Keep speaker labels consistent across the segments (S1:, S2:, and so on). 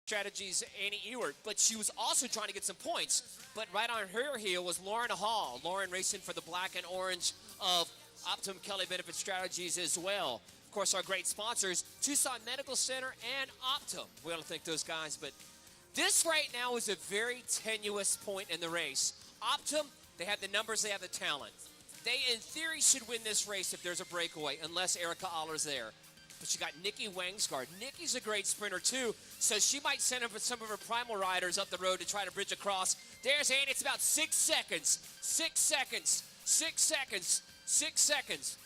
S1: Strategies Annie Ewert, but she was also trying to get some points. But right on her heel was Lauren Hall. Lauren racing for the black and orange of Optum Kelly Benefit Strategies as well. Of course, our great sponsors, Tucson Medical Center and Optum. We want to thank those guys, but this right now is a very tenuous point in the race. Optum, they have the numbers, they have the talent. They, in theory, should win this race if there's a breakaway, unless Erica Aller's there. But you got Nikki Wangsgard. Nikki's a great sprinter, too, so she might send up some of her primal riders up the road to try to bridge across. There's Annie. It's about 6 seconds. 6 seconds. 6 seconds. 6 seconds.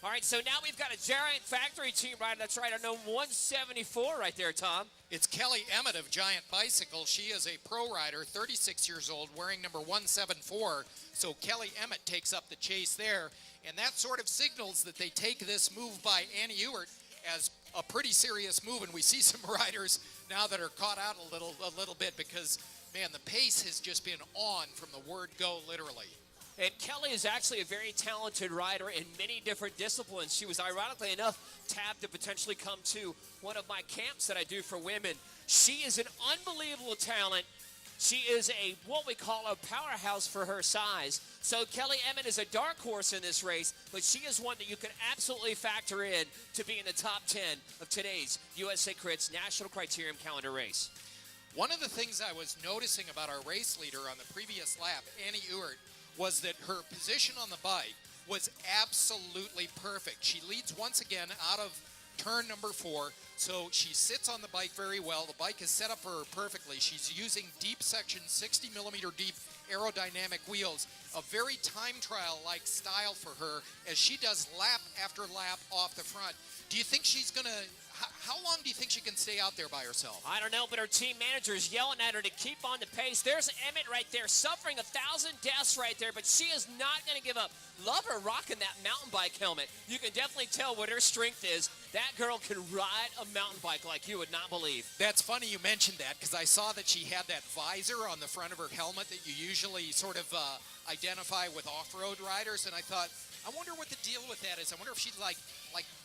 S1: All right, so now we've got a Giant Factory team rider. That's right, I know 174 right there, Tom.
S2: It's Kelly Emmett of Giant Bicycle. She is a pro rider, 36 years old, wearing number 174. So Kelly Emmett takes up the chase there. And that sort of signals that they take this move by Annie Ewert as a pretty serious move. And we see some riders now that are caught out a little bit because, man, the pace has just been on from the word go, literally.
S1: And Kelly is actually a very talented rider in many different disciplines. She was, ironically enough, tabbed to potentially come to one of my camps that I do for women. She is an unbelievable talent. She is what we call a powerhouse for her size. So Kelly Emmett is a dark horse in this race, but she is one that you can absolutely factor in to be in the top 10 of today's USA Crits National Criterium Calendar race.
S2: One of the things I was noticing about our race leader on the previous lap, Annie Ewert, was that her position on the bike was absolutely perfect. She leads once again out of turn number 4, so she sits on the bike very well. The bike is set up for her perfectly. She's using deep section, 60 millimeter deep aerodynamic wheels, a very time trial-like style for her as she does lap after lap off the front. Do you think she's gonna, how long do you think she can stay out there by herself?
S1: I don't know, but her team manager is yelling at her to keep on the pace. There's Emmett right there, suffering 1,000 deaths right there, but she is not going to give up. Love her rocking that mountain bike helmet. You can definitely tell what her strength is. That girl can ride a mountain bike like you would not believe.
S2: That's funny you mentioned that because I saw that she had that visor on the front of her helmet that you usually sort of identify with off-road riders, and I thought, I wonder what the deal with that is. I wonder if she's like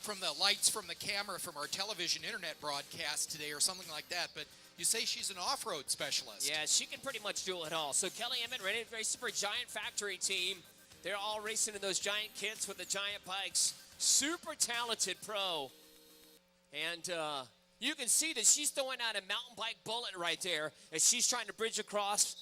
S2: from the lights from the camera from our television internet broadcast today or something like that. But you say she's an off-road specialist.
S1: Yeah, she can pretty much do it all. So Kelly Emmett ready to race for Giant Factory team. They're all racing in those giant kits with the giant bikes. Super talented pro. And you can see that she's throwing out a mountain bike bullet right there as she's trying to bridge across.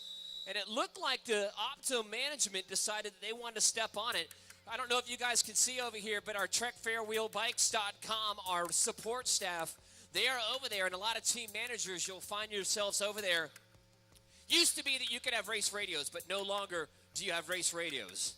S1: And it looked like the Optum management decided that they wanted to step on it. I don't know if you guys can see over here, but our TrekFairWheelBikes.com, our support staff, they are over there, and a lot of team managers, you'll find yourselves over there. Used to be that you could have race radios, but no longer do you have race radios.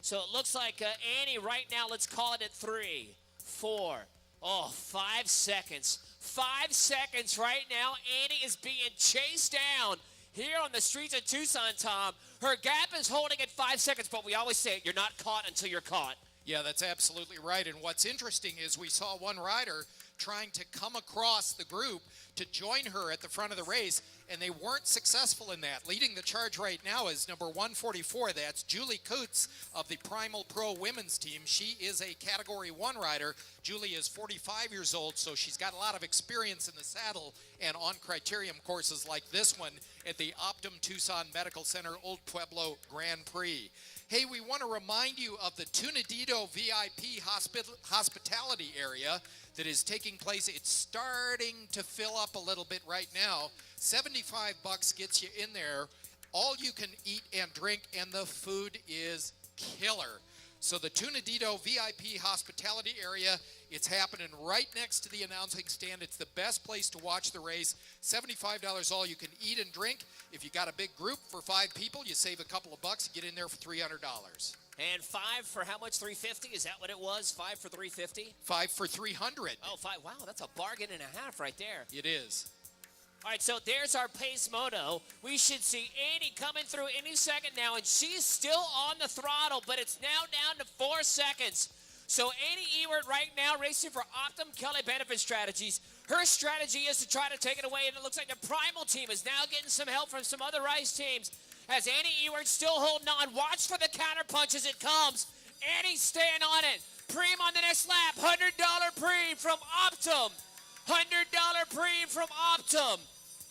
S1: So it looks like Annie right now, let's call it at 3, 4, 5 seconds. 5 seconds right now. Annie is being chased down here on the streets of Tucson, Tom. Her gap is holding at 5 seconds, but we always say it, you're not caught until you're caught.
S2: Yeah, that's absolutely right. And what's interesting is we saw one rider trying to come across the group to join her at the front of the race, and they weren't successful in that. Leading the charge right now is number 144. That's Julie Coots of the Primal Pro women's team. She is a Category 1 rider. Julie is 45 years old, so she's got a lot of experience in the saddle and on criterium courses like this one at the Optum Tucson Medical Center Old Pueblo Grand Prix. Hey, we want to remind you of the Tunadito VIP hospitality area that is taking place. It's starting to fill up a little bit right now. $75 gets you in there. All you can eat and drink, and the food is killer. So the Tunadito VIP hospitality area, it's happening right next to the announcing stand. It's the best place to watch the race. $75 all you can eat and drink. If you got a big group for 5 people, you save a couple of bucks, you get in there for $300.
S1: And 5 for how much? 350? Is that what it was? 5 for 350?
S2: 5 for 300.
S1: Oh, 5. Wow, that's a bargain and a half right there.
S2: It is.
S1: All right, so there's our pace moto. We should see Annie coming through any second now, and she's still on the throttle, but it's now down to 4 seconds. So Annie Ewert right now racing for Optum Kelly Benefit Strategies. Her strategy is to try to take it away, and it looks like the Primal team is now getting some help from some other race teams. As Annie Ewert still holding on. Watch for the counter punch as it comes. Annie's staying on it. Preem on the next lap. $100 Preem from Optum. Prix from Optum.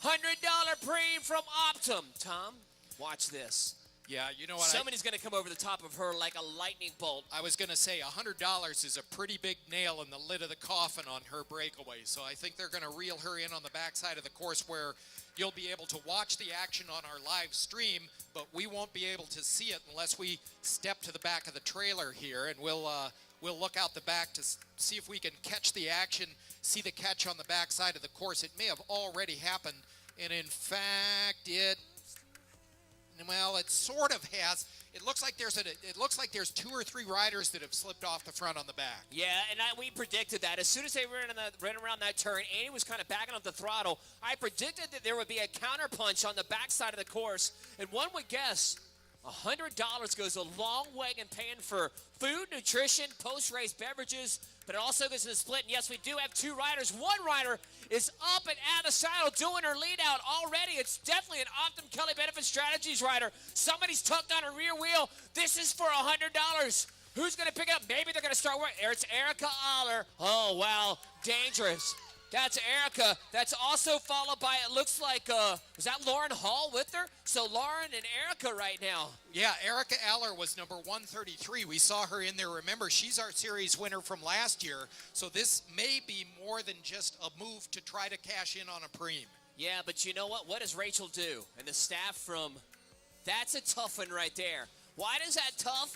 S1: $100 Prix from Optum. Tom, watch this.
S2: Yeah, you know what?
S1: Somebody's going to come over the top of her like a lightning bolt.
S2: I was going to say $100 is a pretty big nail in the lid of the coffin on her breakaway. So I think they're going to reel her in on the backside of the course where you'll be able to watch the action on our live stream, but we won't be able to see it unless we step to the back of the trailer here, and we'll look out the back to see if we can catch the action, see the catch on the backside of the course. It may have already happened, and in fact, it sort of has. It looks like there's 2 or 3 riders that have slipped off the front on the back.
S1: Yeah, and we predicted that. As soon as they ran around that turn, Annie was kind of backing up the throttle. I predicted that there would be a counterpunch on the backside of the course, and one would guess $100 goes a long way in paying for food, nutrition, post-race beverages, but it also goes to the split. And yes, we do have 2 riders. One rider is up and out of saddle doing her lead out already. It's definitely an Optum Kelly Benefit Strategies rider. Somebody's tucked on a rear wheel. This is for $100. Who's going to pick it up? Maybe they're going to start working. It's Erica Aller. Oh, wow. Dangerous. That's Erica. That's also followed by, it looks like, was that Lauren Hall with her? So Lauren and Erica right now.
S2: Yeah, Erica Aller was number 133. We saw her in there. Remember, she's our series winner from last year. So this may be more than just a move to try to cash in on a preem.
S1: Yeah, but you know what? What does Rachel do? And the staff from, that's a tough one right there. Why does that tough?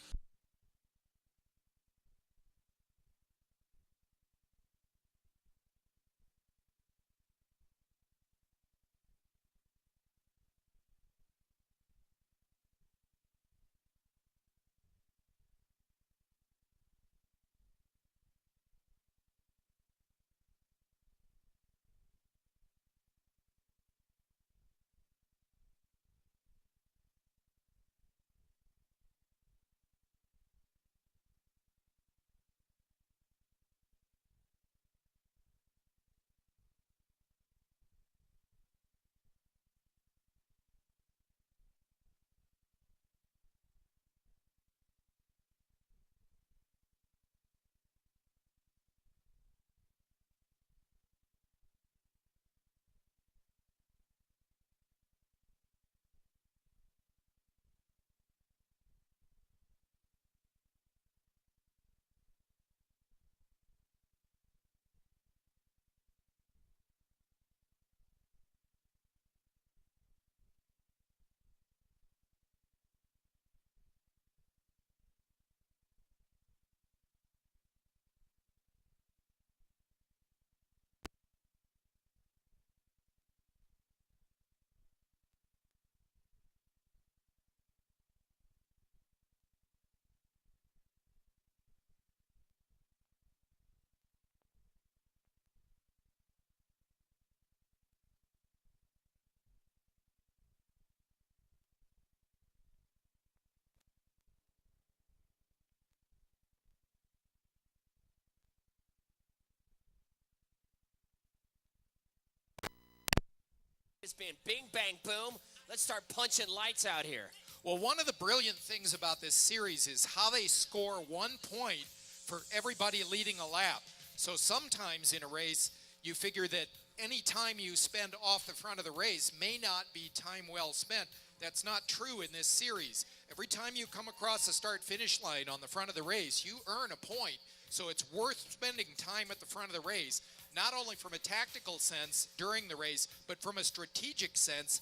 S1: It's been bing, bang, boom. Let's start punching lights out here.
S2: Well, one of the brilliant things about this series is how they score 1 point for everybody leading a lap. So sometimes in a race, you figure that any time you spend off the front of the race may not be time well spent. That's not true in this series. Every time you come across the start-finish line on the front of the race, you earn a point. So it's worth spending time at the front of the race, not only from a tactical sense during the race, but from a strategic sense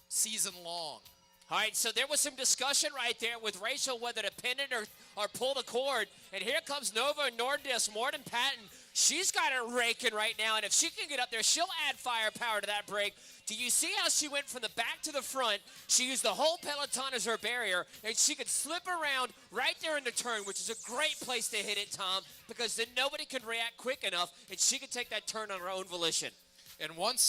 S2: season long.
S1: All right, so there was some discussion right there with Rachel whether to pin it or pull the cord. And here comes Nova Nordis, Morton Patton. She's got it raking right now, and if she can get up there, she'll add firepower to that break. Do you see how she went from the back to the front? She used the whole peloton as her barrier, and she could slip around right there in the turn, which is a great place to hit it, Tom, because then nobody can react quick enough, and she could take that turn on her own volition.
S2: And once,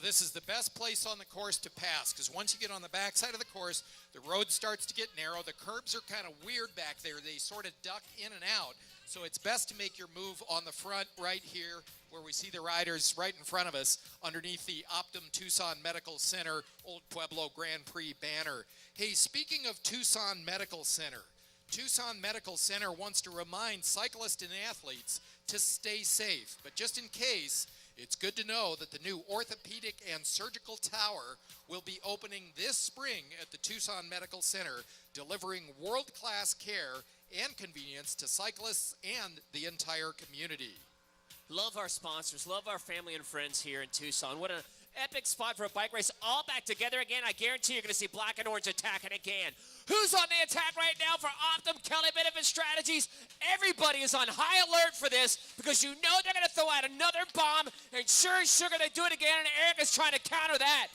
S2: this is the best place on the course to pass, because once you get on the backside of the course, the road starts to get narrow. The curbs are kind of weird back there. They sort of duck in and out. So it's best to make your move on the front right here where we see the riders right in front of us underneath the Optum Tucson Medical Center Old Pueblo Grand Prix banner. Hey, speaking of Tucson Medical Center wants to remind cyclists and athletes to stay safe. But just in case, It's good to know that the new orthopedic and surgical tower will be opening this spring at the Tucson Medical Center, delivering world-class care and convenience to cyclists and the entire community.
S1: Love our sponsors, love our family and friends here in Tucson. What an epic spot for a bike race, all back together again. I guarantee you're going to see black and orange attacking again. Who's on the attack right now for Optum Kelly Benefit Strategies? Everybody is on high alert for this because you know they're going to throw out another bomb, and sure as sugar, they do it again, and Eric is trying to counter that.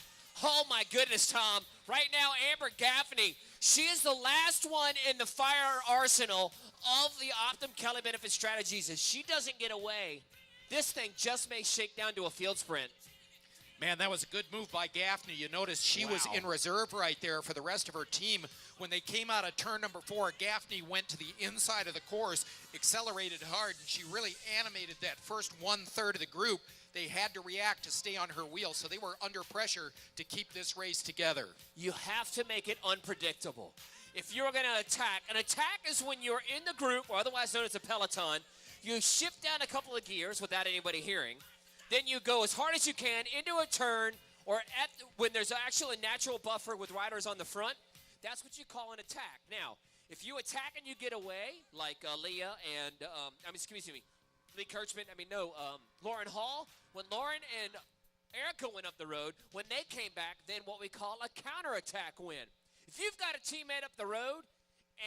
S1: Oh, my goodness, Tom. Right now, Amber Gaffney, she is the last one in the fire arsenal of the Optum Kelly Benefit Strategies. If she doesn't get away, this thing just may shake down to a field sprint.
S2: Man, that was a good move by Gaffney. You notice she was in reserve right there for the rest of her team. When they came out of turn number 4, Gaffney went to the inside of the course, accelerated hard, and she really animated that first 1/3 of the group. They had to react to stay on her wheel, so they were under pressure to keep this race together.
S1: You have to make it unpredictable. If you're going to attack, an attack is when you're in the group, or otherwise known as a peloton, you shift down a couple of gears without anybody hearing. Then you go as hard as you can into a turn, or when there's actually a natural buffer with riders on the front. That's what you call an attack. Now, if you attack and you get away, like Leah and, Lee Kirchman, Lauren Hall, when Lauren and Erica went up the road, when they came back, then what we call a counterattack win. If you've got a teammate up the road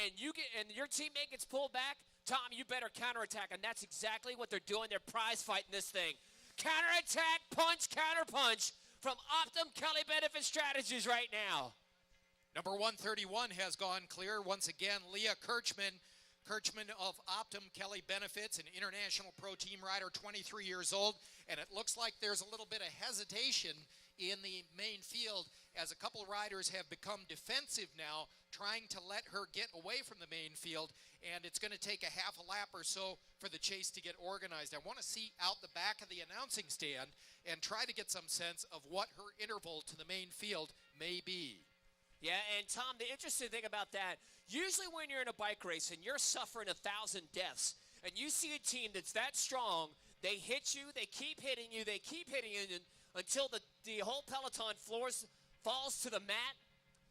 S1: and your teammate gets pulled back, Tom, you better counterattack, and that's exactly what they're doing. They're prize fighting this thing. Counterattack, punch, counterpunch from Optum Kelly Benefit Strategies right now.
S2: Number 131 has gone clear. Once again, Leah Kirchman of Optum Kelly Benefits, an international pro team rider, 23 years old. And it looks like there's a little bit of hesitation in the main field as a couple riders have become defensive now, trying to let her get away from the main field. And it's going to take a half a lap or so for the chase to get organized. I want to see out the back of the announcing stand and try to get some sense of what her interval to the main field may be.
S1: Yeah, and Tom, the interesting thing about that, usually when you're in a bike race and you're suffering 1,000 deaths, and you see a team that's that strong, they hit you, they keep hitting you, until the whole peloton falls to the mat.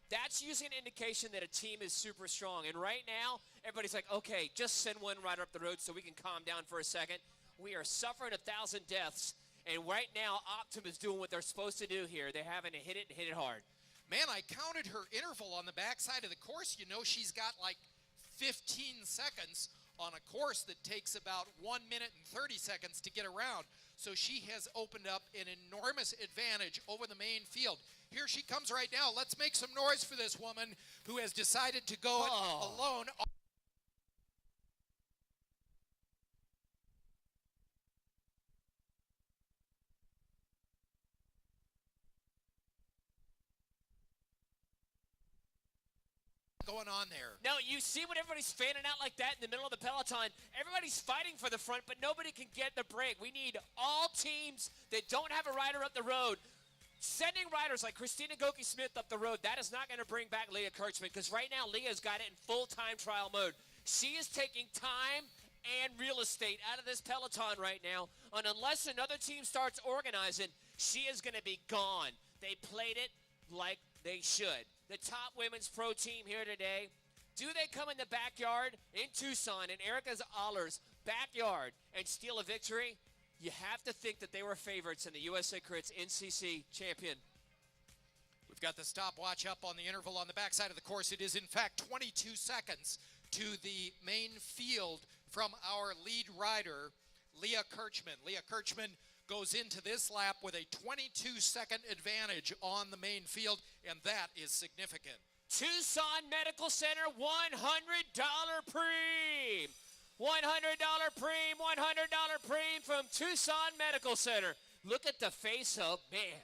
S1: That's usually an indication that a team is super strong. And right now, everybody's like, okay, just send one rider up the road so we can calm down for a second. We are suffering 1,000 deaths, and right now, Optum is doing what they're supposed to do here. They're having to hit it hard.
S2: Man, I counted her interval on the backside of the course. You know, she's got like 15 seconds on a course that takes about 1 minute and 30 seconds to get around. So she has opened up an enormous advantage over the main field. Here she comes right now. Let's make some noise for this woman who has decided to go alone. Going on there.
S1: No, you see when everybody's fanning out like that in the middle of the peloton, everybody's fighting for the front, but nobody can get the break. We need all teams that don't have a rider up the road sending riders like Christina Goki-Smith up the road. That is not going to bring back Leah Kirchman, because right now Leah's got it in full-time trial mode. She is taking time and real estate out of this peloton right now, and unless another team starts organizing, she is going to be gone. They played it like they should. The top women's pro team here today, do they come in the backyard in Tucson, in Erica's Aller's backyard, and steal a victory? You have to think that they were favorites in the USA Crits NCC champion.
S2: We've got the stopwatch up on the interval on the backside of the course. It is, in fact, 22 seconds to the main field from our lead rider, Leah Kirchman. Leah Kirchman goes into this lap with a 22-second advantage on the main field, and that is significant.
S1: Tucson Medical Center, $100 Prix. $100 Prix, $100 Prix from Tucson Medical Center. Look at the face of, man,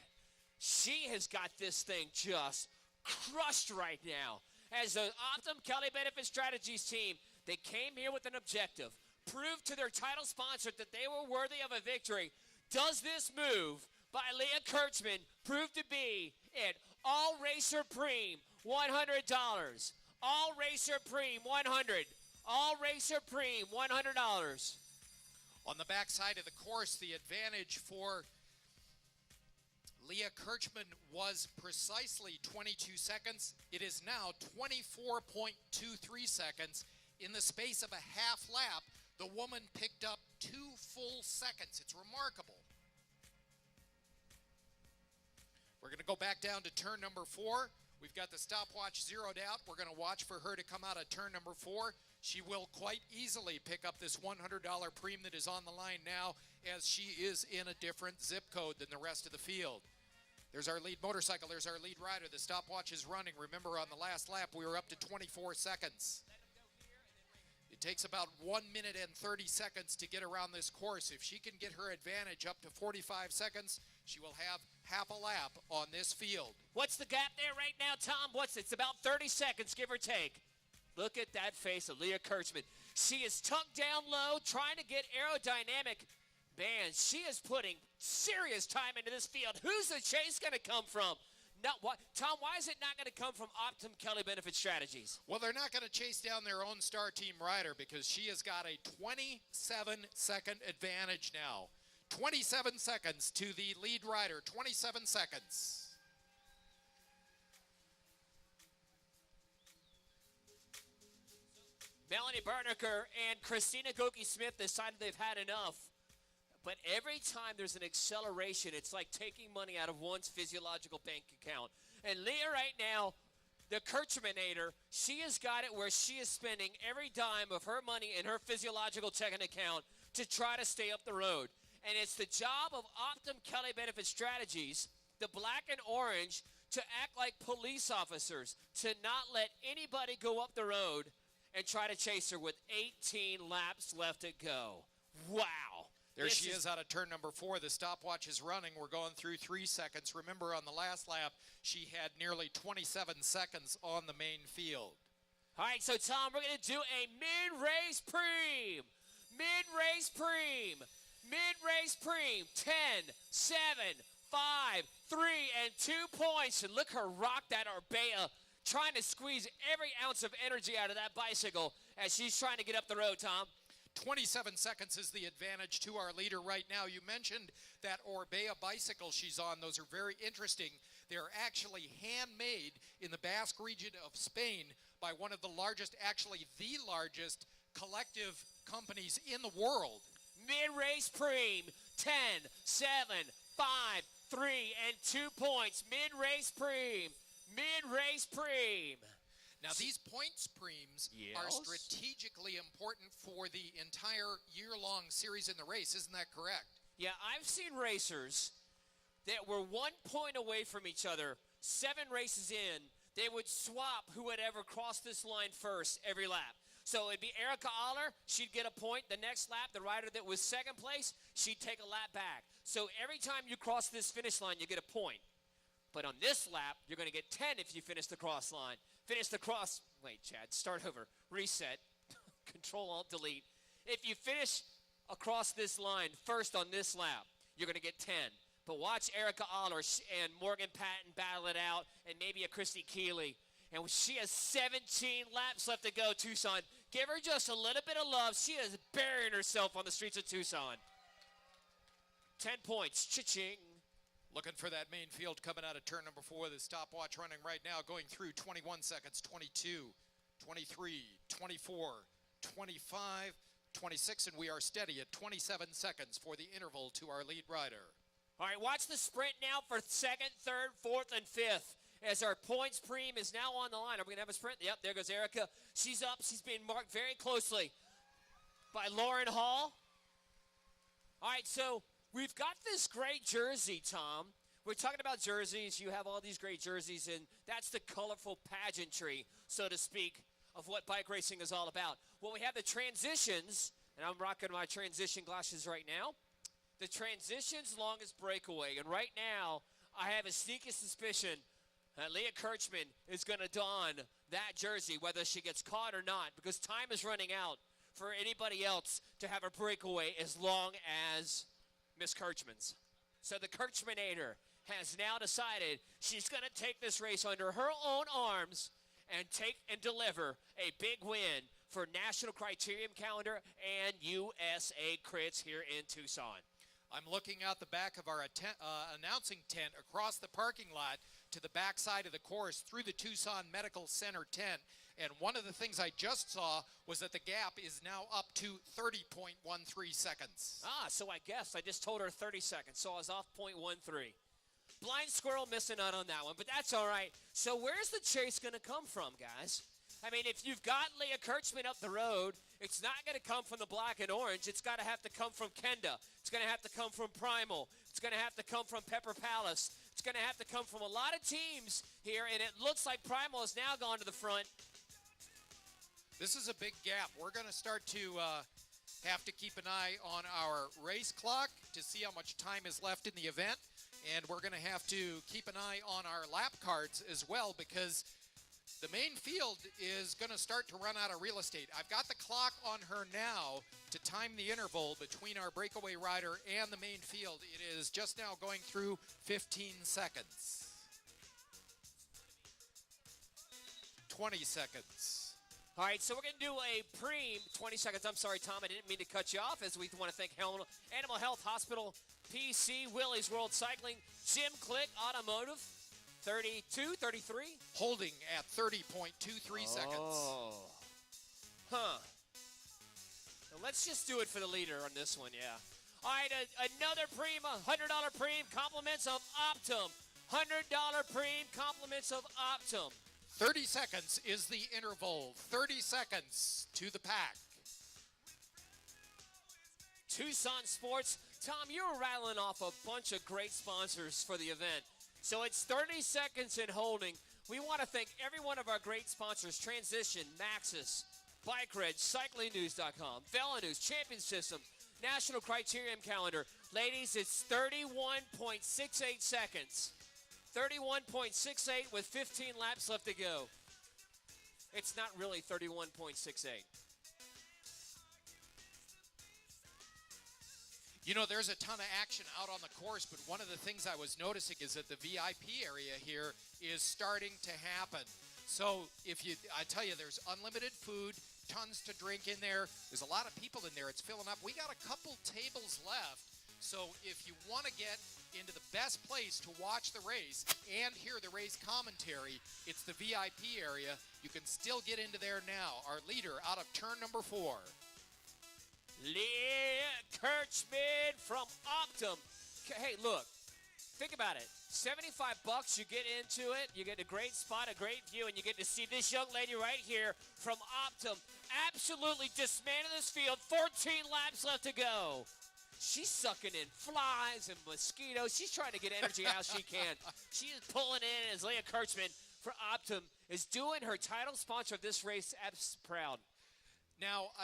S1: she has got this thing just crushed right now. As the Optum Kelly Benefit Strategies team, they came here with an objective. Prove to their title sponsor that they were worthy of a victory. Does this move by Leah Kirchman prove to be it? All Racer Prix, $100. All Racer Prix, $100. All Racer Prix, $100.
S2: On the backside of the course, the advantage for Leah Kirchman was precisely 22 seconds. It is now 24.23 seconds. In the space of a half lap, the woman picked up 2 full seconds. It's remarkable. We're going to go back down to turn number 4. We've got the stopwatch zeroed out. We're going to watch for her to come out of turn number 4. She will quite easily pick up this $100 Prix that is on the line now, as she is in a different zip code than the rest of the field. There's our lead motorcycle. There's our lead rider. The stopwatch is running. Remember, on the last lap, we were up to 24 seconds. It takes about 1 minute and 30 seconds to get around this course. If she can get her advantage up to 45 seconds, she will have half a lap on this field.
S1: What's the gap there right now, Tom? It's about 30 seconds, give or take. Look at that face of Leah Kirchman. She is tucked down low, trying to get aerodynamic. Man, she is putting serious time into this field. Who's the chase going to come from? Tom, why is it not going to come from Optum Kelly Benefit Strategies?
S2: Well, they're not going to chase down their own star team rider because she has got a 27-second advantage now. 27 seconds to the lead rider, 27 seconds.
S1: Melanie Berniker and Christina Goki-Smith decided they've had enough. But every time there's an acceleration, it's like taking money out of one's physiological bank account. And Leah right now, the Kirchmanator, she has got it where she is spending every dime of her money in her physiological checking account to try to stay up the road. And it's the job of Optum Kelly Benefit Strategies, the black and orange, to act like police officers, to not let anybody go up the road and try to chase her with 18 laps left to go. Wow.
S2: There she is out of turn number 4. The stopwatch is running. We're going through 3 seconds. Remember, on the last lap, she had nearly 27 seconds on the main field.
S1: All right, so, Tom, we're going to do a mid-race preem. Mid-race preem. Mid-race preem. 10, 7, 5, 3, and 2 points. And look her rock that Orbea, trying to squeeze every ounce of energy out of that bicycle as she's trying to get up the road, Tom.
S2: 27 seconds is the advantage to our leader right now. You mentioned that Orbea bicycle she's on. Those are very interesting. They're actually handmade in the Basque region of Spain by one of the largest, actually the largest collective companies in the world.
S1: Mid-race preem, 10, 7, 5, 3, and 2 points. Mid-race preem. Mid-race preem.
S2: Now, these points preems are strategically important for the entire year-long series in the race. Isn't that correct?
S1: Yeah, I've seen racers that were 1 point away from each other, 7 races in. They would swap who would ever cross this line first every lap. So it'd be Erica Aller, she'd get a point. The next lap, the rider that was second place, she'd take a lap back. So every time you cross this finish line, you get a point. But on this lap, you're going to get 10 if you finish the cross line. Finish the cross. Wait, Chad, start over. Reset. Control-Alt-Delete. If you finish across this line first on this lap, you're going to get 10. But watch Erica Aller and Morgan Patton battle it out, and maybe a Christy Keeley. And she has 17 laps left to go, Tucson. Give her just a little bit of love. She is burying herself on the streets of Tucson. 10 points. Cha-ching.
S2: Looking for that main field coming out of turn number 4. The stopwatch running right now, going through 21 seconds, 22, 23, 24, 25, 26, and we are steady at 27 seconds for the interval to our lead rider.
S1: All right, watch the sprint now for 2nd, 3rd, 4th, and 5th. As our points preem is now on the line. Are we going to have a sprint? Yep, there goes Erica. She's up. She's being marked very closely by Lauren Hall. All right, so we've got this great jersey, Tom. We're talking about jerseys. You have all these great jerseys, and that's the colorful pageantry, so to speak, of what bike racing is all about. Well, we have the transitions, and I'm rocking my transition glasses right now. The transitions longest breakaway, and right now I have a sneaky suspicion Leah Kirchman is going to don that jersey, whether she gets caught or not, because time is running out for anybody else to have a breakaway as long as Miss Kirchman's. So the Kirchmanator has now decided she's going to take this race under her own arms and take and deliver a big win for National Criterium Calendar and USA Crits here in Tucson.
S2: I'm looking out the back of our announcing tent across the parking lot to the back side of the course through the Tucson Medical Center tent. And one of the things I just saw was that the gap is now up to 30.13 seconds.
S1: So I guessed. I just told her 30 seconds, so I was off 0.13. Blind squirrel missing out on that one, but that's all right. So where's the chase going to come from, guys? I mean, if you've got Leah Kirchman up the road, it's not going to come from the black and orange. It's got to have to come from Kenda. It's going to have to come from Primal. It's going to have to come from Pepper Palace. It's going to have to come from a lot of teams here, and it looks like Primal has now gone to the front.
S2: This is a big gap. We're going to start to have to keep an eye on our race clock to see how much time is left in the event. And we're going to have to keep an eye on our lap cards as well, because the main field is going to start to run out of real estate. I've got the clock on her now to time the interval between our breakaway rider and the main field. It is just now going through 15 seconds. 20 seconds.
S1: All right, so we're going to do a Prix, 20 seconds. I'm sorry, Tom, I didn't mean to cut you off, as we want to thank Animal Health Hospital, PC, Willys World Cycling, Jim Click Automotive, 32, 33.
S2: Holding at 30.23 seconds.
S1: Huh. So let's just do it for the leader on this one, yeah. All right, another Prix, $100 Prix, compliments of Optum. $100 Prix, compliments of Optum.
S2: 30 seconds is the interval. 30 seconds to the pack.
S1: Tucson Sports. Tom, you were rattling off a bunch of great sponsors for the event. So it's 30 seconds in holding. We want to thank every one of our great sponsors: Transition, Maxxis, Bike Reg, CyclingNews.com, Vela News, Champion System, National Criterium Calendar. Ladies, it's 31.68 seconds. 31.68 with 15 laps left to go. It's not really 31.68.
S2: You know, there's a ton of action out on the course, but one of the things I was noticing is that the VIP area here is starting to happen. So I tell you, there's unlimited food, tons to drink in there. There's a lot of people in there. It's filling up. We got a couple tables left. So if you want to get into the best place to watch the race and hear the race commentary, it's the VIP area. You can still get into there now. Our leader out of turn number 4.
S1: Leah Kirchman from Optum. Hey, look, think about it. $75, you get into it, you get a great spot, a great view, and you get to see this young lady right here from Optum absolutely dismantle this field. 14 laps left to go. She's sucking in flies and mosquitoes. She's trying to get energy out she can. She is pulling in as Leah Kirchman for Optum is doing her title sponsor of this race proud.
S2: Now,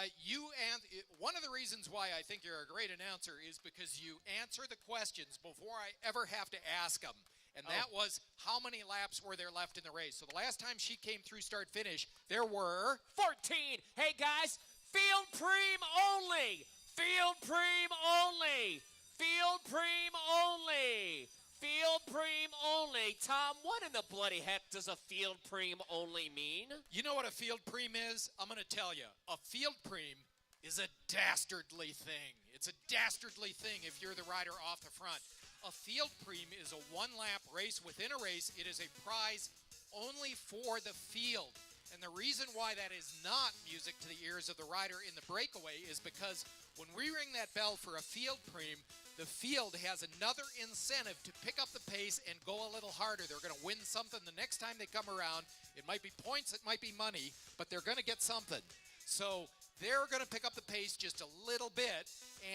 S2: one of the reasons why I think you're a great announcer is because you answer the questions before I ever have to ask them. And that was, how many laps were there left in the race? So the last time she came through start-finish, there were
S1: 14. Hey, guys, field preem only. Field preem only. Field preem only. Field preem only. Tom, what in the bloody heck does a field preem only mean?
S2: You know what a field preem is? I'm going to tell you. A field preem is a dastardly thing. It's a dastardly thing if you're the rider off the front. A field preem is a one-lap race within a race. It is a prize only for the field. And the reason why that is not music to the ears of the rider in the breakaway is because when we ring that bell for a field preem, the field has another incentive to pick up the pace and go a little harder. They're going to win something the next time they come around. It might be points, it might be money, but they're going to get something. So they're going to pick up the pace just a little bit,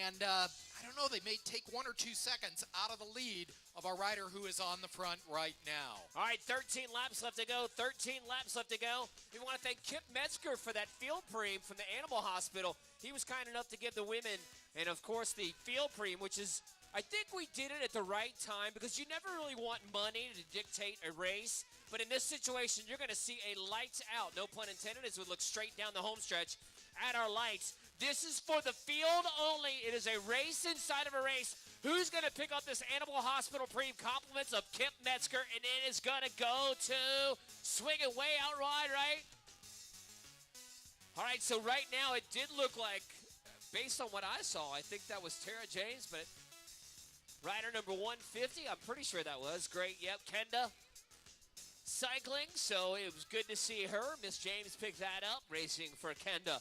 S2: and I don't know, they may take 1 or 2 seconds out of the lead of our rider who is on the front right now.
S1: All right, 13 laps left to go, 13 laps left to go. We want to thank Kip Metzger for that field preem from the Animal Hospital. He was kind enough to give the women, and of course the field preem, which is, I think we did it at the right time because you never really want money to dictate a race. But in this situation, you're going to see a lights out, no pun intended, as we look straight down the home stretch at our lights. This is for the field only. It is a race inside of a race. Who's going to pick up this Animal Hospital preem? Compliments of Kip Metzger, and it is going to go to swing it way out wide, right? All right, so right now it did look like, based on what I saw, I think that was Tara James, but rider number 150, I'm pretty sure that was. Great, yep, Kenda cycling, so it was good to see her. Miss James picked that up, racing for Kenda.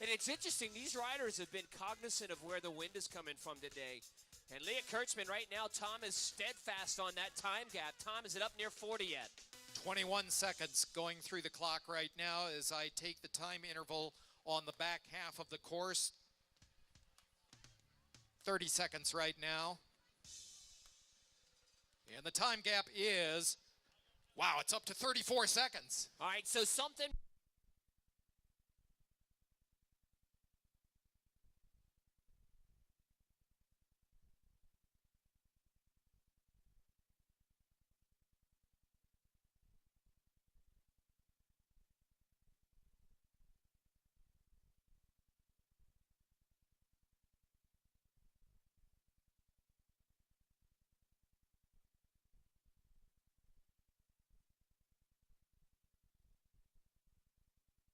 S1: And it's interesting, these riders have been cognizant of where the wind is coming from today. And Leah Kurtzman right now, Tom is steadfast on that time gap. Tom, is it up near 40 yet?
S2: 21 seconds going through the clock right now as I take the time interval on the back half of the course. 30 seconds right now. And the time gap is, wow, it's up to 34 seconds.
S1: All right, so something.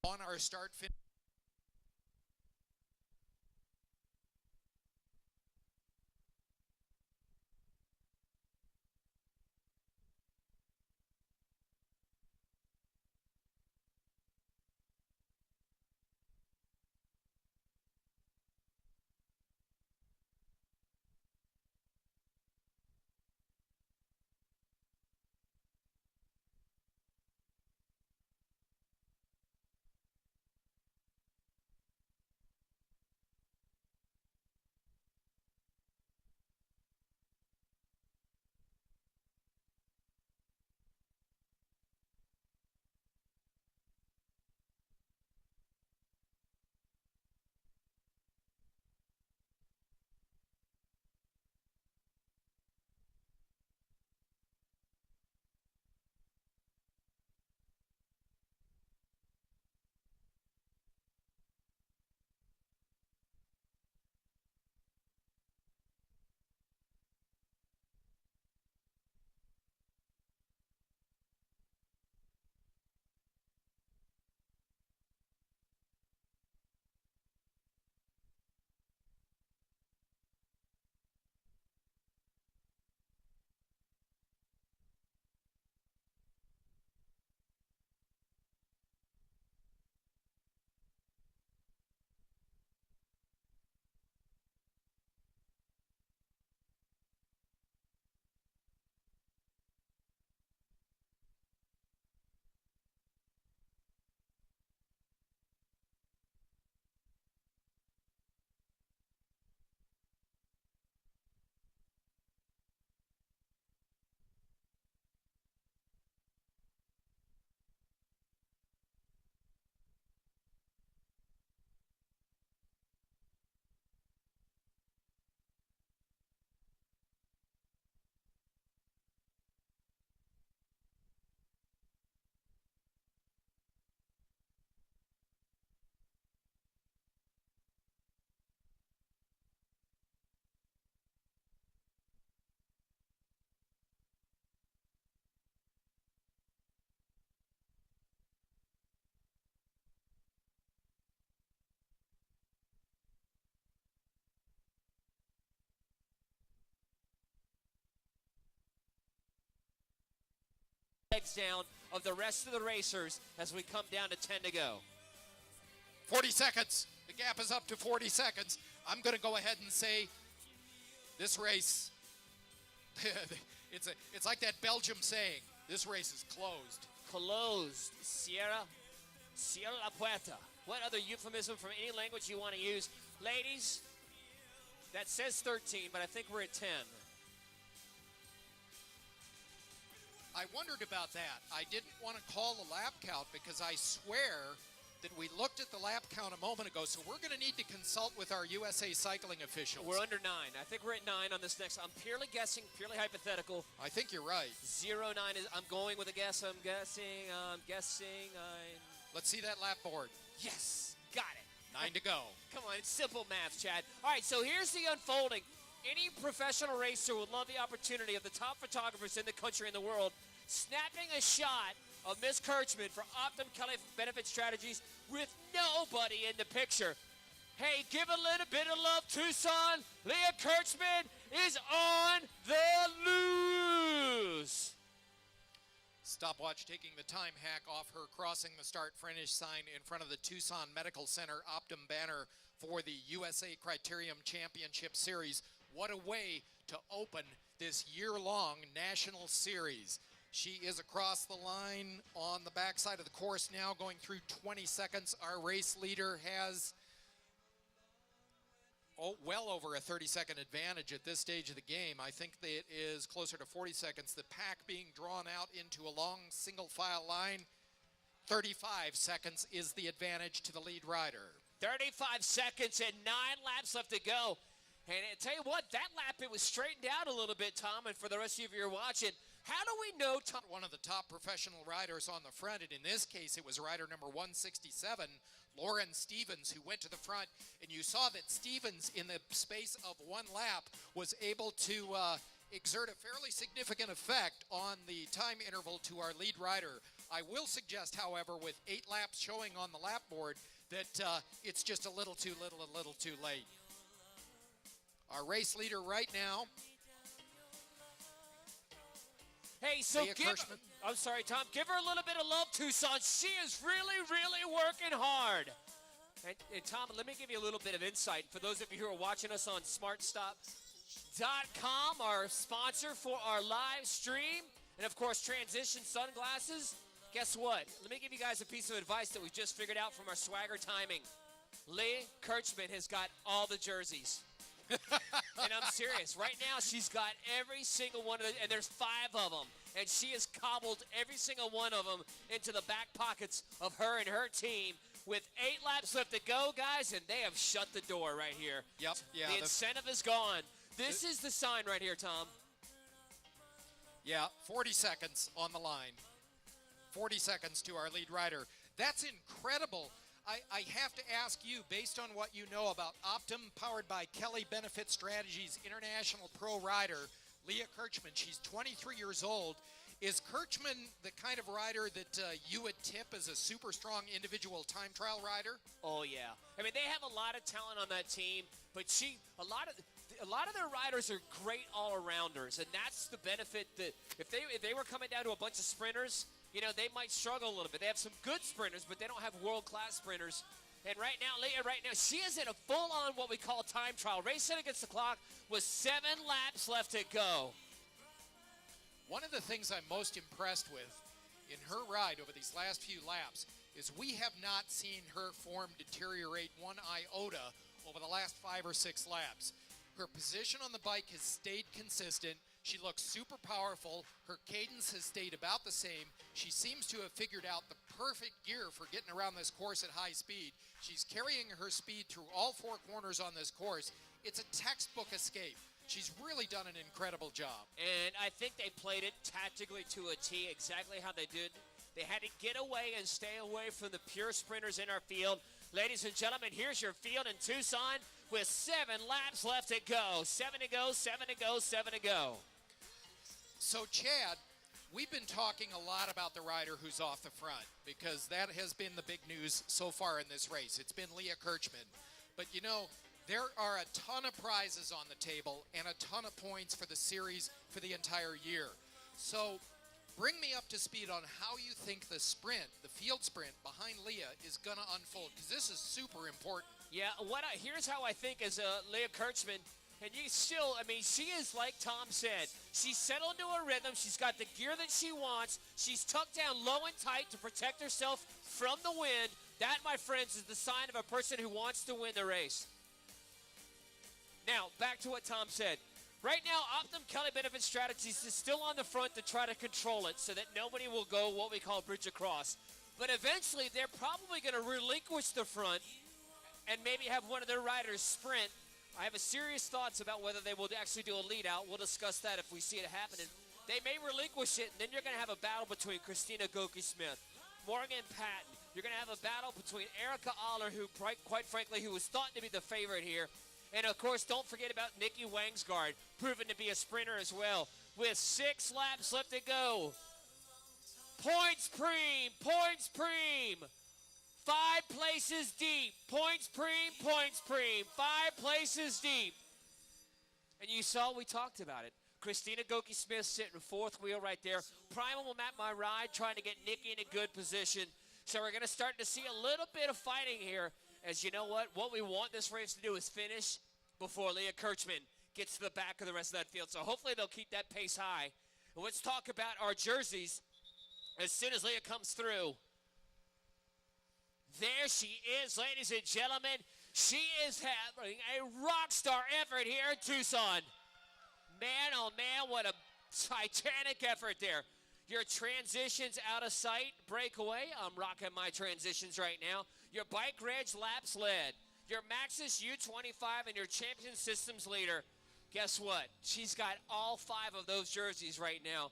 S2: On our start finish.
S1: Legs down of the rest of the racers as we come down to 10 to go.
S2: 40 seconds. The gap is up to 40 seconds. I'm going to go ahead and say this race, it's like that Belgium saying, this race is closed.
S1: Closed. Cierra la puerta. What other euphemism from any language you want to use? Ladies, that says 13, but I think we're at 10.
S2: I wondered about that. I didn't want to call the lap count because I swear that we looked at the lap count a moment ago, so we're going to need to consult with our USA cycling officials.
S1: We're under 9. I think we're at 9 on this next. I'm purely guessing, purely hypothetical.
S2: I think you're right.
S1: 0-9 is, I'm going with a guess. I'm guessing.
S2: Let's see that lap board.
S1: Yes, got it.
S2: 9 to go.
S1: Come on, it's simple math, Chad. All right, so here's the unfolding. Any professional racer would love the opportunity of the top photographers in the country and the world snapping a shot of Miss Kirchman for Optum Kelly Benefit Strategies with nobody in the picture. Hey, give a little bit of love, Tucson. Leah Kirchman is on the loose.
S2: Stopwatch taking the time hack off her crossing the start-finish sign in front of the Tucson Medical Center Optum banner for the USA Criterium Championship Series. What a way to open this year-long national series. She is across the line on the backside of the course now, going through 20 seconds. Our race leader has well over a 30-second advantage at this stage of the game. I think that it is closer to 40 seconds. The pack being drawn out into a long single file line. 35 seconds is the advantage to the lead rider.
S1: 35 seconds and 9 laps left to go. And I tell you what, that lap, it was straightened out a little bit, Tom, and for the rest of you who are watching, how do we know, Tom?
S2: One of the top professional riders on the front, and in this case, it was rider number 167, Lauren Stevens, who went to the front, and you saw that Stevens, in the space of one lap, was able to exert a fairly significant effect on the time interval to our lead rider. I will suggest, however, with 8 laps showing on the lap board, that it's just a little too late. Our race leader right now,
S1: hey, so
S2: Leah Kirchman.
S1: I'm sorry, Tom. Give her a little bit of love, Tucson. She is really, really working hard. And Tom, let me give you a little bit of insight. For those of you who are watching us on SmartStop.com, our sponsor for our live stream, and of course, Transition Sunglasses. Guess what? Let me give you guys a piece of advice that we just figured out from our swagger timing. Leah Kirchman has got all the jerseys. And I'm serious. Right now, she's got every single one of them, and there's 5 of them. And she has cobbled every single one of them into the back pockets of her and her team with 8 laps left to go, guys, and they have shut the door right here.
S2: Yep. Yeah.
S1: The incentive is gone. This is the sign right here, Tom.
S2: Yeah, 40 seconds on the line. 40 seconds to our lead rider. That's incredible. I have to ask you, based on what you know about Optum, powered by Kelly Benefit Strategies, international pro rider, Leah Kirchman. She's 23 years old. Is Kirchman the kind of rider that you would tip as a super strong individual time trial rider?
S1: Oh, yeah. I mean, they have a lot of talent on that team, but a lot of their riders are great all-arounders, and that's the benefit that if they were coming down to a bunch of sprinters, you know, they might struggle a little bit. They have some good sprinters, but they don't have world-class sprinters. And right now, she is in a full-on what we call time trial. Racing against the clock with 7 laps left to go.
S2: One of the things I'm most impressed with in her ride over these last few laps is we have not seen her form deteriorate one iota over the last 5 or 6 laps. Her position on the bike has stayed consistent. She looks super powerful. Her cadence has stayed about the same. She seems to have figured out the perfect gear for getting around this course at high speed. She's carrying her speed through all 4 corners on this course. It's a textbook escape. She's really done an incredible job.
S1: And I think they played it tactically to a T, exactly how they did. They had to get away and stay away from the pure sprinters in our field. Ladies and gentlemen, here's your field in Tucson with 7 laps left to go. 7 to go, 7 to go, 7 to go.
S2: So, Chad, we've been talking a lot about the rider who's off the front because that has been the big news so far in this race. It's been Leah Kirchman. But, you know, there are a ton of prizes on the table and a ton of points for the series for the entire year. So, bring me up to speed on how you think the sprint, the field sprint behind Leah is going to unfold because this is super important.
S1: Yeah, here's how I think as Leah Kirchman. And she is like Tom said. She's settled into a rhythm. She's got the gear that she wants. She's tucked down low and tight to protect herself from the wind. That, my friends, is the sign of a person who wants to win the race. Now, back to what Tom said. Right now, Optum Kelly Benefit Strategies is still on the front to try to control it so that nobody will go what we call bridge across. But eventually, they're probably going to relinquish the front and maybe have one of their riders sprint. I have serious thoughts about whether they will actually do a lead out. We'll discuss that if we see it happening. They may relinquish it, and then you're going to have a battle between Christina Goki-Smith, Morgan Patton. You're going to have a battle between Erica Aller, who, quite frankly, who was thought to be the favorite here. And, of course, don't forget about Nikki Wangsgard, proven to be a sprinter as well, with 6 laps left to go. Points Prix, Points Prix. 5 places deep. Points Prix, Points Prix. 5 places deep. And you saw, we talked about it. Christina Goki-Smith sitting 4th wheel right there. Primal will map my ride, trying to get Nikki in a good position. So we're going to start to see a little bit of fighting here. As you know what we want this race to do is finish before Leah Kirchman gets to the back of the rest of that field. So hopefully they'll keep that pace high. And let's talk about our jerseys as soon as Leah comes through. There she is, ladies and gentlemen. She is having a rock star effort here in Tucson. Man, oh man, what a titanic effort there. Your transitions out of sight, breakaway. I'm rocking my transitions right now. Your bike reg laps led. Your Maxxis U25 and your Champion Systems leader. Guess what? She's got all 5 of those jerseys right now.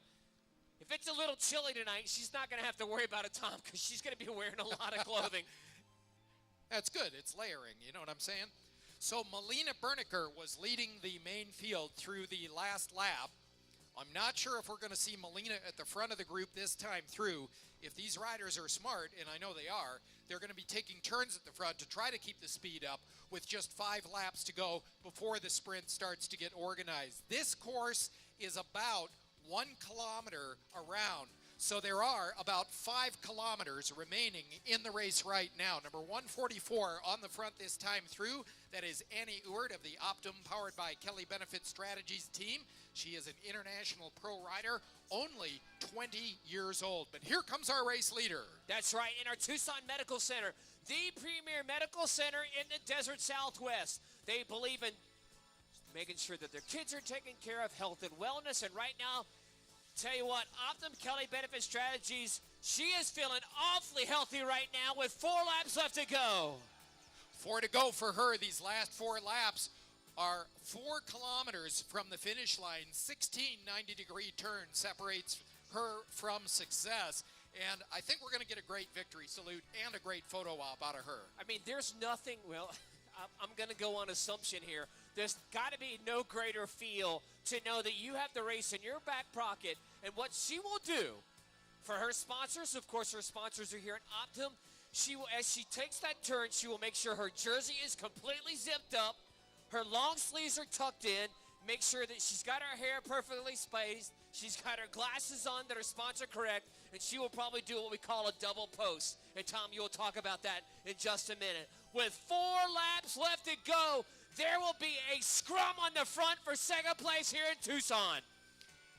S1: If it's a little chilly tonight, she's not going to have to worry about it, Tom, because she's going to be wearing a lot of clothing.
S2: That's good. It's layering. You know what I'm saying? So Melina Berniker was leading the main field through the last lap. I'm not sure if we're going to see Melina at the front of the group this time through. If these riders are smart, and I know they are, they're going to be taking turns at the front to try to keep the speed up with just 5 laps to go before the sprint starts to get organized. This course is about 1 kilometer around. So there are about 5 kilometers remaining in the race right now. Number 144 on the front this time through. That is Annie Ewert of the Optum, powered by Kelly Benefit Strategies team. She is an international pro rider, only 20 years old. But here comes our race leader.
S1: That's right, in our Tucson Medical Center, the premier medical center in the desert Southwest. They believe in making sure that their kids are taken care of, health and wellness, and right now, tell you what, Optum Kelly Benefit Strategies, she is feeling awfully healthy right now with 4 laps left to go.
S2: 4 to go for her. These last 4 laps are 4 kilometers from the finish line. 16 90-degree turns separates her from success. And I think we're going to get a great victory salute and a great photo op out of her.
S1: I mean, there's nothing, well, I'm going to go on assumption here. There's got to be no greater feel to know that you have the race in your back pocket, and what she will do for her sponsors, of course her sponsors are here at Optum, she will, as she takes that turn, she will make sure her jersey is completely zipped up, her long sleeves are tucked in, make sure that she's got her hair perfectly spaced, she's got her glasses on that are sponsor correct, and she will probably do what we call a double post. And Tom, you will talk about that in just a minute. With 4 laps left to go, there will be a scrum on the front for second place here in Tucson.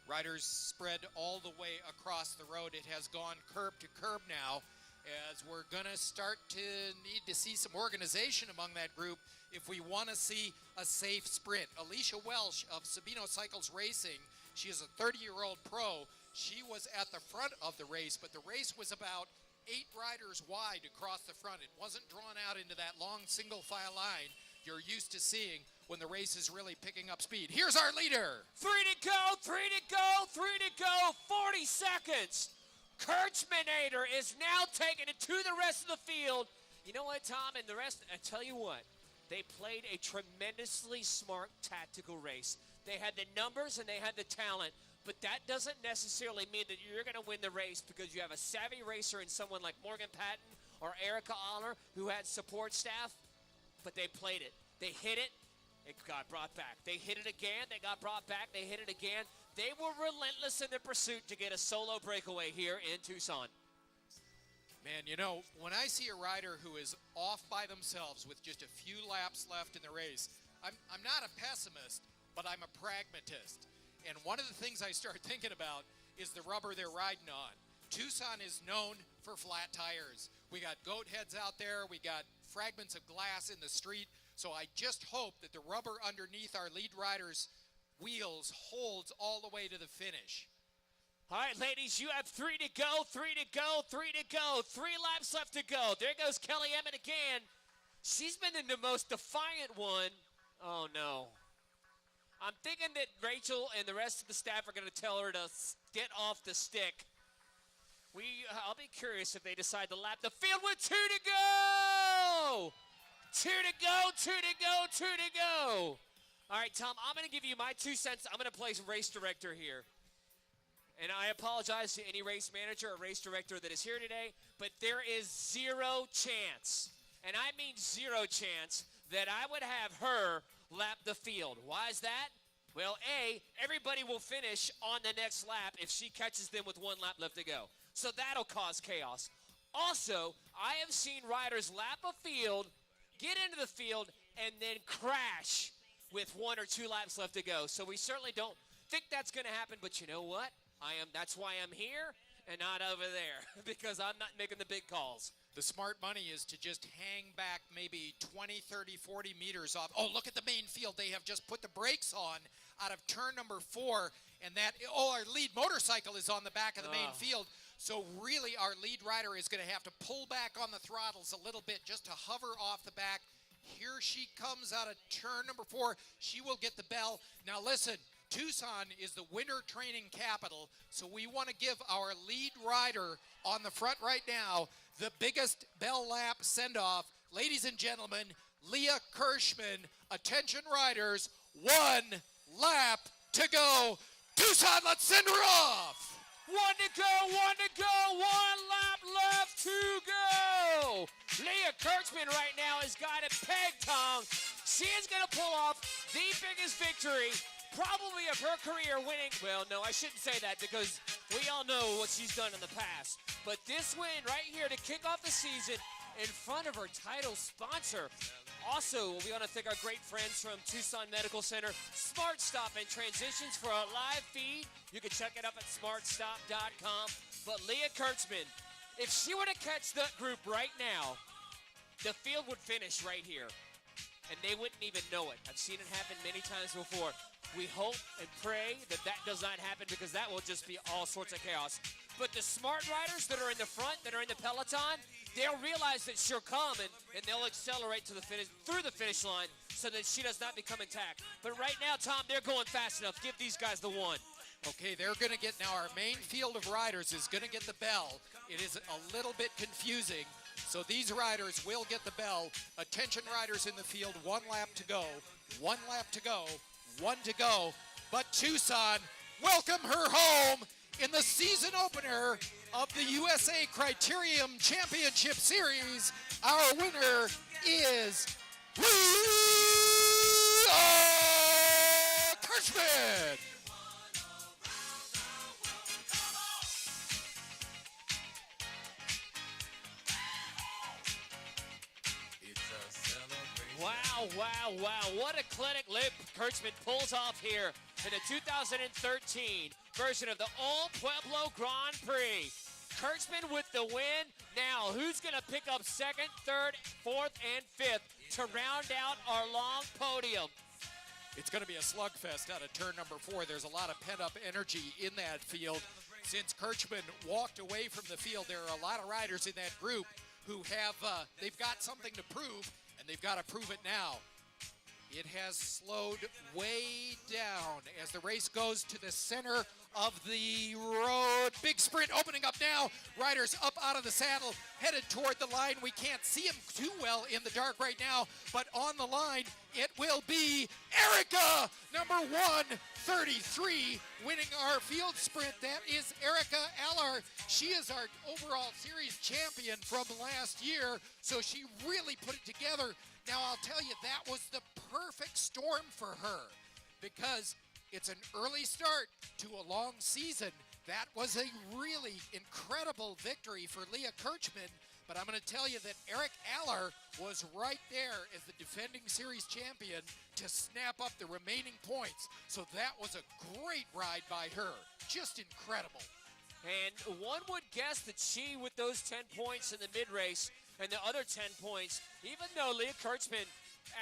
S2: Riders spread all the way across the road. It has gone curb to curb now, as we're going to start to need to see some organization among that group if we want to see a safe sprint. Alicia Welsh of Sabino Cycles Racing, she is a 30-year-old pro. She was at the front of the race, but the race was about 8 riders wide across the front. It wasn't drawn out into that long single file line you're used to seeing when the race is really picking up speed. Here's our leader.
S1: 3 to go, 3 to go, 3 to go, 40 seconds. Kirchmanator is now taking it to the rest of the field. You know what, Tom, and the rest, I tell you what, they played a tremendously smart tactical race. They had the numbers and they had the talent, but that doesn't necessarily mean that you're going to win the race because you have a savvy racer in someone like Morgan Patton or Erica Aller who had support staff, but they played it. They hit it. It got brought back. They hit it again. They got brought back. They hit it again. They were relentless in their pursuit to get a solo breakaway here in Tucson.
S2: Man, you know, when I see a rider who is off by themselves with just a few laps left in the race, I'm not a pessimist, but I'm a pragmatist. And one of the things I start thinking about is the rubber they're riding on. Tucson is known for flat tires. We got goat heads out there. We got fragments of glass in the street. So I just hope that the rubber underneath our lead rider's wheels holds all the way to the finish.
S1: All right, ladies, you have 3 to go, 3 to go, 3 to go. 3 laps left to go. There goes Kelly Emmett again. She's been the most defiant one. Oh, no. I'm thinking that Rachel and the rest of the staff are going to tell her to get off the stick. I'll be curious if they decide to lap the field with 2 to go. Two to go, two to go, two to go. All right, Tom, I'm going to give you my 2 cents. I'm going to play race director here. And I apologize to any race manager or race director that is here today, but there is zero chance, and I mean zero chance, that I would have her lap the field. Why is that? Well, A, everybody will finish on the next lap if she catches them with 1 lap left to go. So that'll cause chaos. Also, I have seen riders lap a field, get into the field, and then crash with 1 or 2 laps left to go. So we certainly don't think that's going to happen, but you know what? That's why I'm here and not over there, because I'm not making the big calls.
S2: The smart money is to just hang back maybe 20, 30, 40 meters off. Oh, look at the main field. They have just put the brakes on out of turn number 4, and our lead motorcycle is on the back of the main field. So really our lead rider is going to have to pull back on the throttles a little bit just to hover off the back. Here she comes out of turn number 4. She will get the bell. Now listen, Tucson is the winter training capital, so we want to give our lead rider on the front right now the biggest bell lap send-off. Ladies and gentlemen, Leah Kirschman. Attention riders, 1 lap to go. Tucson, let's send her off.
S1: 1 to go, 1 to go, 1 lap left to go. Leah Kirchman right now has got it pegged, Tom. She is going to pull off the biggest victory probably of her career, winning. Well, no, I shouldn't say that because we all know what she's done in the past. But this win right here to kick off the season in front of her title sponsor. Also, we want to thank our great friends from Tucson Medical Center, Smart Stop and Transitions for our live feed. You can check it up at smartstop.com. But Leah Kurtzman, if she were to catch that group right now, the field would finish right here. And they wouldn't even know it. I've seen it happen many times before. We hope and pray that that does not happen because that will just be all sorts of chaos. But the smart riders that are in the front, that are in the peloton, they'll realize that she'll come and they'll accelerate to the finish, through the finish line so that she does not become intact. But right now, Tom, they're going fast enough. Give these guys the 1.
S2: Okay, they're going to get, now our main field of riders is going to get the bell. It is a little bit confusing. So these riders will get the bell. Attention riders in the field, 1 lap to go. 1 lap to go. 1 to go. But Tucson, welcome her home in the season opener of the USA Criterium Championship Series. Our winner is Leah Kirschman.
S1: Wow, wow, wow. What a clinic Leah Kurtzman pulls off here in the 2013 version of the Old Pueblo Grand Prix. Kurtzman with the win. Now, who's going to pick up 2nd, 3rd, 4th, and 5th to round out our long podium?
S2: It's going to be a slugfest out of turn number 4. There's a lot of pent-up energy in that field. Since Kirchman walked away from the field, there are a lot of riders in that group who have, they've got something to prove, and they've got to prove it now. It has slowed way down as the race goes to the center of the road. Big sprint opening up now. Riders up out of the saddle, headed toward the line. We can't see him too well in the dark right now, but on the line, it will be Erica, number 133, winning our field sprint. That is Erica Aller. She is our overall series champion from last year, so she really put it together. Now, I'll tell you, that was the perfect storm for her because it's an early start to a long season. That was a really incredible victory for Leah Kirchman, but I'm going to tell you that Eric Aller was right there as the defending series champion to snap up the remaining points. So that was a great ride by her. Just incredible.
S1: And one would guess that she, with those 10 points in the mid-race and the other 10 points, even though Leah Kurtzman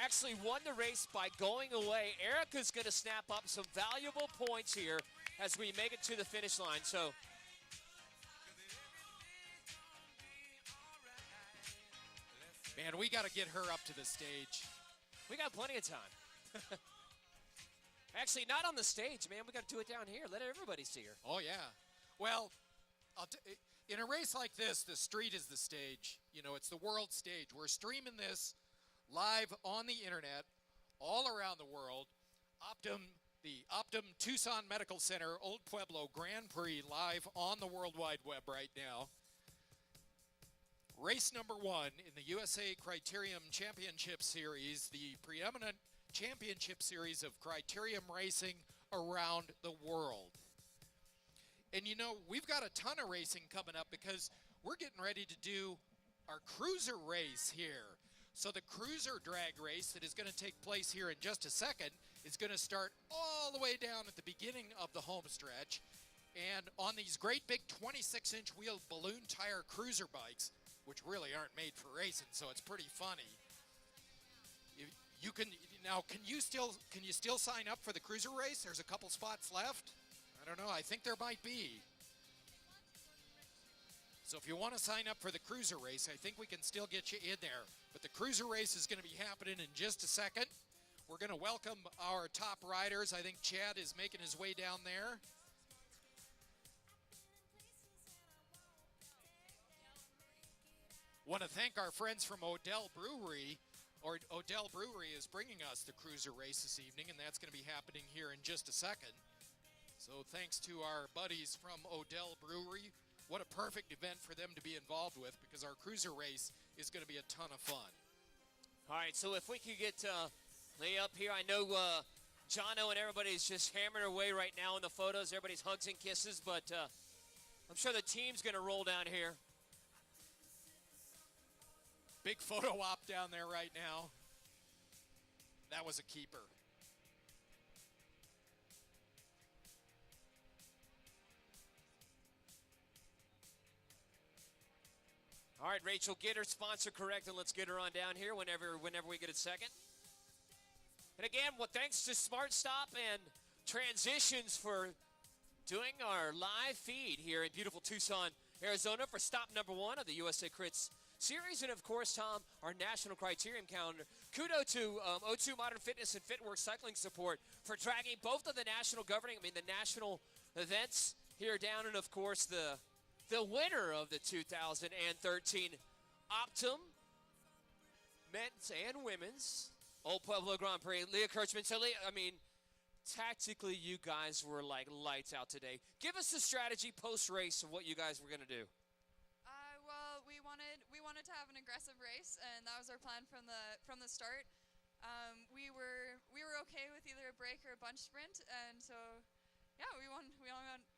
S1: actually won the race by going away, Erica's going to snap up some valuable points here as we make it to the finish line. So,
S2: man, we got to get her up to the stage.
S1: We got plenty of time. Actually, not on the stage, man. We got to do it down here. Let everybody see her.
S2: Oh, yeah. Well, in a race like this, the street is the stage. You know, it's the world stage. We're streaming this live on the internet, all around the world. The Optum Tucson Medical Center Old Pueblo Grand Prix live on the World Wide Web right now. Race number 1 in the USA Criterium Championship Series, the preeminent championship series of criterium racing around the world. And you know, we've got a ton of racing coming up because we're getting ready to do our cruiser race here. So the cruiser drag race that is going to take place here in just a second is going to start all the way down at the beginning of the home stretch. And on these great big 26-inch wheel balloon tire cruiser bikes, which really aren't made for racing, so it's pretty funny. Can you still sign up for the cruiser race? There's a couple spots left. I don't know. I think there might be. So if you want to sign up for the cruiser race, I think we can still get you in there. But the cruiser race is going to be happening in just a second. We're going to welcome our top riders. I think Chad is making his way down there. Want to thank our friends from Odell Brewery. Odell Brewery is bringing us the cruiser race this evening, and that's going to be happening here in just a second. So thanks to our buddies from Odell Brewery. What a perfect event for them to be involved with, because our cruiser race is going to be a ton of fun.
S1: All right, so if we could get Lee up here. I know Jono and everybody's just hammering away right now in the photos. Everybody's hugs and kisses, but I'm sure the team's going to roll down here.
S2: Big photo op down there right now. That was a keeper.
S1: All right, Rachel, get her sponsor correct, and let's get her on down here whenever we get a second. And again, well, thanks to Smart Stop and Transitions for doing our live feed here in beautiful Tucson, Arizona for stop number 1 of the USA Crits Series. And, of course, Tom, our national criterium calendar. Kudos to O2 Modern Fitness and Fitwork Cycling Support for dragging both of the national national events here down, and, of course, the winner of the 2013 Optum men's and women's Old Pueblo Grand Prix, Leah Kirchman. So, Leah, tactically, you guys were like lights out today. Give us the strategy post-race of what you guys were going to do.
S3: Well, we wanted to have an aggressive race, and that was our plan from the start. We were okay with either a break or a bunch sprint, and so yeah, we all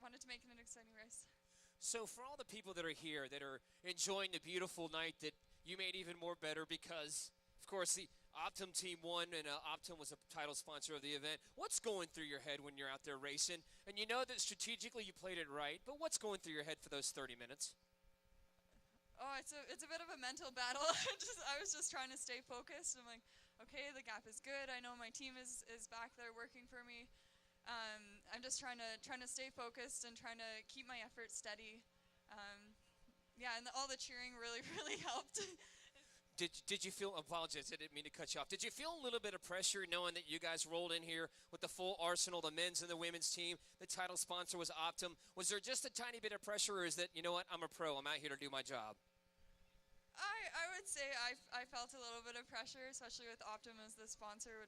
S3: wanted to make it an exciting race.
S1: So for all the people that are here that are enjoying the beautiful night that you made even more better because, of course, the Optum team won, and Optum was a title sponsor of the event. What's going through your head when you're out there racing? And you know that strategically you played it right, but what's going through your head for those 30 minutes?
S3: Oh, it's a bit of a mental battle. I was just trying to stay focused. I'm like, okay, the gap is good. I know my team is back there working for me. I'm just trying to stay focused and trying to keep my effort steady. Yeah, and all the cheering really helped.
S1: Did you feel, apologize, I didn't mean to cut you off. Did you feel a little bit of pressure knowing that you guys rolled in here with the full arsenal, the men's and the women's team? The title sponsor was Optum. Was there just a tiny bit of pressure, or is that, you know what, I'm a pro, I'm out here to do my job?
S3: I would say I felt a little bit of pressure, especially with Optum as the sponsor,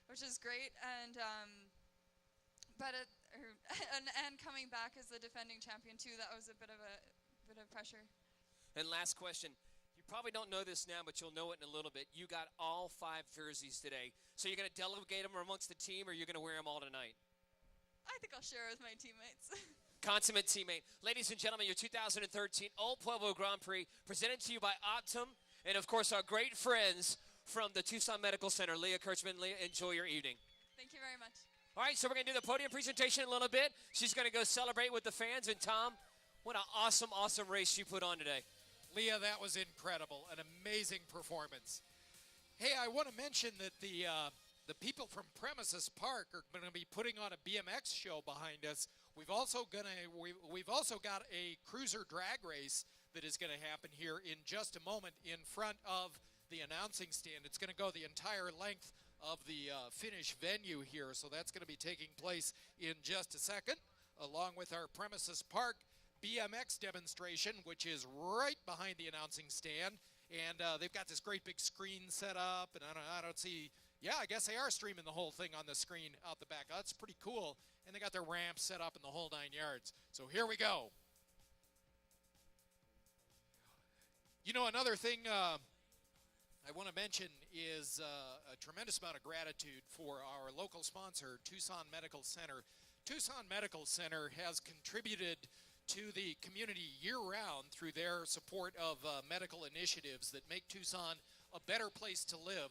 S3: which is great, and coming back as the defending champion too, that was a bit of pressure.
S1: And last question. You probably don't know this now, but you'll know it in a little bit. You got all 5 jerseys today. So you're going to delegate them amongst the team, or you're going to wear them all tonight?
S3: I think I'll share with my teammates.
S1: Consummate teammate. Ladies and gentlemen, your 2013 Old Pueblo Grand Prix presented to you by Optum and, of course, our great friends from the Tucson Medical Center. Leah Kirchman. Leah, enjoy your evening.
S3: Thank you very much.
S1: All right, so we're going to do the podium presentation in a little bit. She's going to go celebrate with the fans. And, Tom, what an awesome race you put on today.
S2: Leah, that was incredible, an amazing performance. Hey, I want to mention that the people from Premises Park are going to be putting on a BMX show behind us. We've also got a cruiser drag race that is going to happen here in just a moment in front of the announcing stand. It's going to go the entire length of the finish venue here, so that's going to be taking place in just a second, along with our Premises Park BMX demonstration, which is right behind the announcing stand. And they've got this great big screen set up, and I don't see. Yeah, I guess they are streaming the whole thing on the screen out the back. That's pretty cool. And they got their ramp set up in the whole 9 yards. So here we go. You know, another thing I want to mention is a tremendous amount of gratitude for our local sponsor, Tucson Medical Center. Tucson Medical Center has contributed to the community year-round through their support of medical initiatives that make Tucson a better place to live.